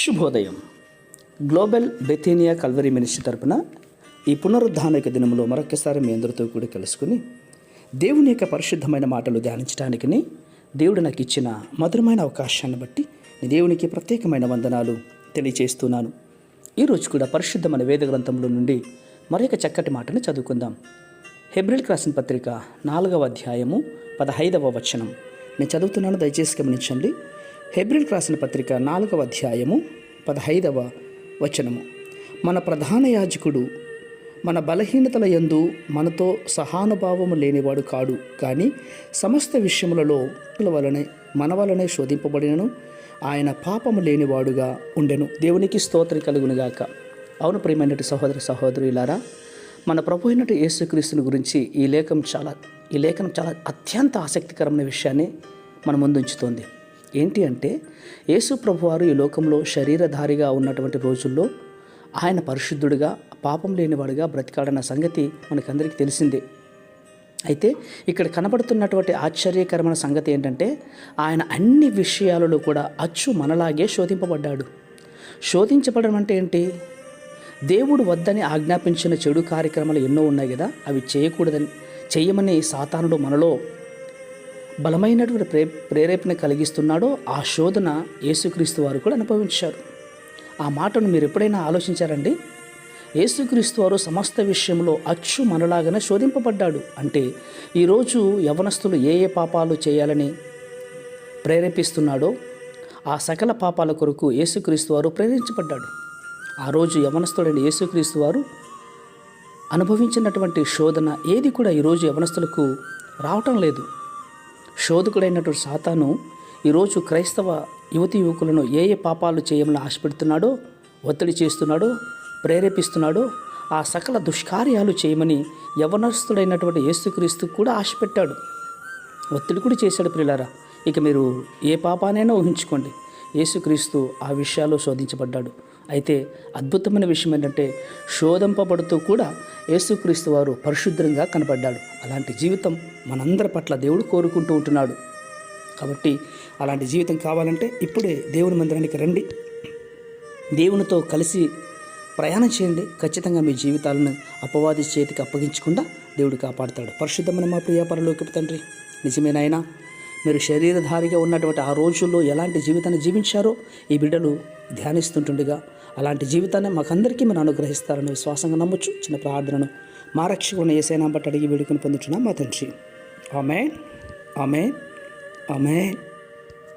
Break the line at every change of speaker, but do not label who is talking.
శుభోదయం. Global బెథేనియా Calvary ministry తరపున ఈ పునరుద్ధానిక దినంలో మరొకసారి మీ అందరితో కూడా కలుసుకుని దేవుని యొక్క పరిశుద్ధమైన మాటలు ధ్యానించడానికి దేవుడు నాకు ఇచ్చిన మధురమైన అవకాశాన్ని బట్టి దేవునికి ప్రత్యేకమైన వందనాలు తెలియజేస్తున్నాను. ఈరోజు కూడా పరిశుద్ధమైన వేద గ్రంథంలో నుండి మరొక చక్కటి మాటను చదువుకుందాం. హెబ్రీయులకు రాసిన పత్రిక 4వ అధ్యాయము 15వ వచనం నేను చదువుతున్నాను, దయచేసి గమనించండి. హెబ్రీయులకు రాసిన పత్రిక 4వ అధ్యాయము 15వ వచనము. మన ప్రధాన యాజకుడు మన బలహీనతల యందు మనతో సహానుభావము లేనివాడు కాడు, కానీ సమస్త విషయములలో మన వలనే శోధింపబడినను ఆయన పాపము లేనివాడుగా ఉండెను. దేవునికి స్తోత్రం కలుగునుగాక. అవును ప్రియమైనటువంటి సహోదర సహోదరులారా, మన ప్రభు అయినటు యేసుక్రీస్తుని గురించి ఈ లేఖనం చాలా అత్యంత ఆసక్తికరమైన విషయాన్ని మన ముందుంచుతోంది. ఏంటి అంటే, యేసు ప్రభువారు ఈ లోకంలో శరీరధారిగా ఉన్నటువంటి రోజుల్లో ఆయన పరిశుద్ధుడిగా పాపం లేనివాడుగా బ్రతికాడన్న సంగతి మనకందరికీ తెలిసిందే. అయితే ఇక్కడ కనబడుతున్నటువంటి ఆశ్చర్యకరమైన సంగతి ఏంటంటే, ఆయన అన్ని విషయాలలో కూడా అచ్చు మనలాగే శోధింపబడ్డాడు. శోధించబడడం అంటే ఏంటి? దేవుడు వద్దని ఆజ్ఞాపించిన చెడు కార్యక్రమాలు ఎన్నో ఉన్నాయి కదా, అవి చేయమని సాతానుడు మనలో బలమైనటువంటి ప్రేరేపణ కలిగిస్తున్నాడో ఆ శోధన యేసుక్రీస్తు వారు కూడా అనుభవించారు. ఆ మాటను మీరు ఎప్పుడైనా ఆలోచించారండి? యేసుక్రీస్తు వారు సమస్త విషయంలో అచ్చు మనలాగానే శోధింపబడ్డాడు. అంటే ఈరోజు యవనస్తులు ఏ పాపాలు చేయాలని ప్రేరేపిస్తున్నాడో ఆ సకల పాపాల కొరకు యేసుక్రీస్తు వారు ప్రేరేపించబడ్డాడు. ఆ రోజు యవనస్తుడైన యేసుక్రీస్తు వారు అనుభవించినటువంటి శోధన ఏది కూడా ఈరోజు యవనస్తులకు రావటం లేదు. శోధకుడైనటువంటి సాతాను ఈరోజు క్రైస్తవ యువతి యువకులను ఏ పాపాలు చేయమని ఆశపెడుతున్నాడో, ఒత్తిడి చేస్తున్నాడో, ప్రేరేపిస్తున్నాడో ఆ సకల దుష్కార్యాలు చేయమని యవనస్తుడైనటువంటి యేసుక్రీస్తు కూడా ఆశపెట్టాడు, ఒత్తిడి కూడా చేశాడు. ప్రియులారా, ఇక మీరు ఏ పాపానైనా ఊహించుకోండి, యేసుక్రీస్తు ఆ విషయాల్లో శోధించబడ్డాడు. అయితే అద్భుతమైన విషయం ఏంటంటే, శోధింపబడుతూ కూడా యేసుక్రీస్తు వారు పరిశుద్ధంగా కనబడ్డాడు. అలాంటి జీవితం మనందరి పట్ల దేవుడు కోరుకుంటూ ఉంటున్నాడు. కాబట్టి అలాంటి జీవితం కావాలంటే ఇప్పుడే దేవుని మందిరానికి రండి, దేవునితో కలిసి ప్రయాణం చేయండి. ఖచ్చితంగా మీ జీవితాలను అపవాది చేతికి అప్పగించకుండా దేవుడు కాపాడుతాడు. పరిశుద్ధమైన మా ప్రియ పరలోకపు తండ్రి, నిజమేనాయనా, మీరు శరీరధారిగా ఉన్నటువంటి ఆ రోజుల్లో ఎలాంటి జీవితాన్ని జీవించారో ఈ బిడ్డలు ధ్యానిస్తుంటుండగా అలాంటి జీవితాన్ని మాకందరికీ మనం అనుగ్రహిస్తారని విశ్వాసంగా నమ్మొచ్చు. చిన్న ప్రార్థనను మా రక్షకుని యేసయ్య నామమున బట్టి అడిగి వేడుకొని పొందుచున్నాం మా తండ్రి. ఆమేన్, ఆమేన్, ఆమేన్.